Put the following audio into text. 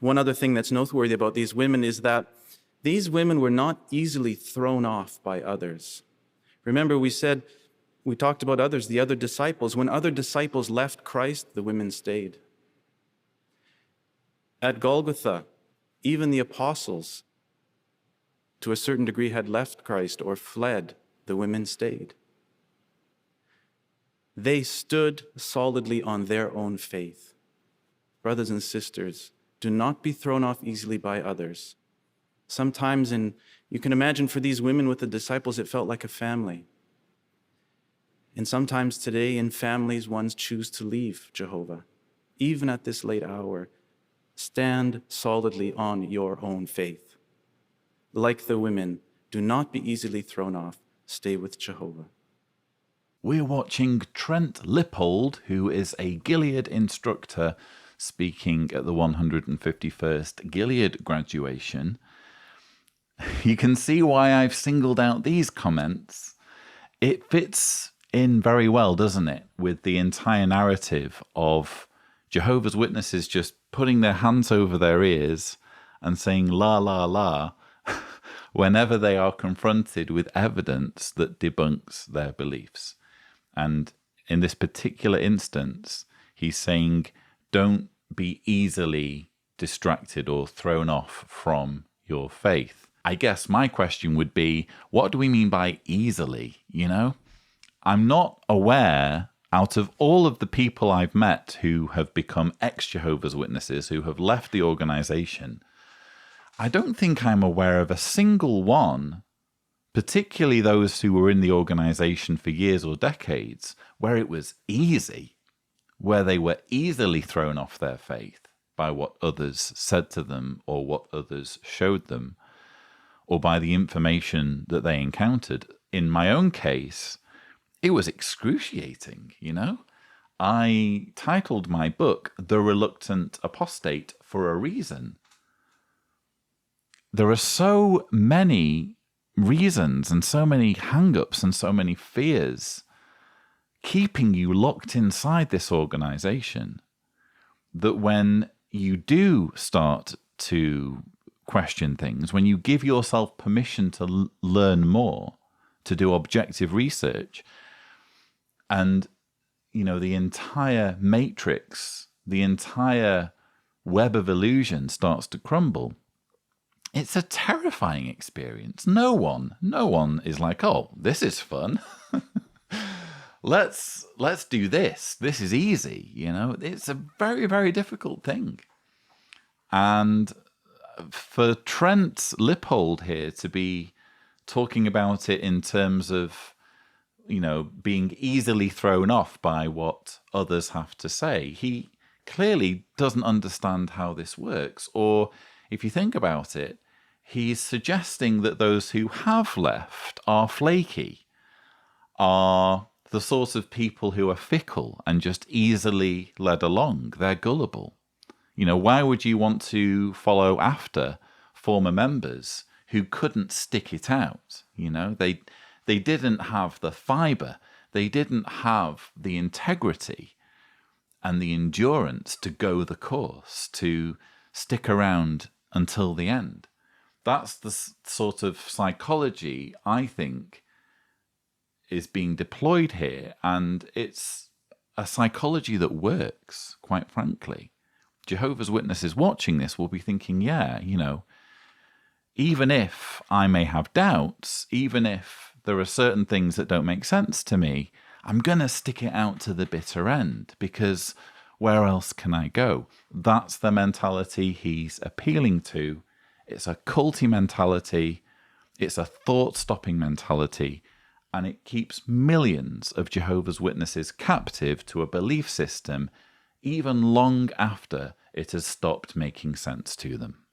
One other thing that's noteworthy about these women is that these women were not easily thrown off by others. Remember, we talked about others, the other disciples. When other disciples left Christ, the women stayed. At Golgotha, even the apostles, to a certain degree, had left Christ or fled. The women stayed. They stood solidly on their own faith. Brothers and sisters, do not be thrown off easily by others. Sometimes, you can imagine for these women with the disciples, it felt like a family. And sometimes today in families, ones choose to leave Jehovah. Even at this late hour, stand solidly on your own faith. Like the women, do not be easily thrown off. Stay with Jehovah. We're watching Trent Lippold, who is a Gilead instructor, speaking at the 151st Gilead Graduation. You can see why I've singled out these comments. It fits in very well, doesn't it, with the entire narrative of Jehovah's Witnesses just putting their hands over their ears and saying la, la, la, whenever they are confronted with evidence that debunks their beliefs. And in this particular instance, he's saying, don't be easily distracted or thrown off from your faith. I guess my question would be, what do we mean by easily, I'm not aware, out of all of the people I've met who have become ex-Jehovah's Witnesses, who have left the organization, I don't think I'm aware of a single one, particularly those who were in the organization for years or decades, where it was easy, where they were easily thrown off their faith by what others said to them or what others showed them, or by the information that they encountered. In my own case, it was excruciating, I titled my book, The Reluctant Apostate, for a reason. There are so many reasons and so many hang-ups and so many fears keeping you locked inside this organization that when you do start to question things, when you give yourself permission to learn more, to do objective research, and the entire matrix, the entire web of illusion starts to crumble, it's a terrifying experience. No one is like, oh, this is fun. Let's do this. This is easy. It's a very, very difficult thing. And for Trent Lippold here to be talking about it in terms of, being easily thrown off by what others have to say, he clearly doesn't understand how this works. Or if you think about it, he's suggesting that those who have left are flaky, are the sort of people who are fickle and just easily led along. They're gullible. Why would you want to follow after former members who couldn't stick it out? They didn't have the fiber. They didn't have the integrity and the endurance to go the course, to stick around until the end. That's the sort of psychology I think is being deployed here, and it's a psychology that works, quite frankly. Jehovah's Witnesses watching this will be thinking, yeah, even if I may have doubts, even if there are certain things that don't make sense to me, I'm going to stick it out to the bitter end, because where else can I go? That's the mentality he's appealing to. It's a culty mentality. It's a thought-stopping mentality. And it keeps millions of Jehovah's Witnesses captive to a belief system even long after it has stopped making sense to them.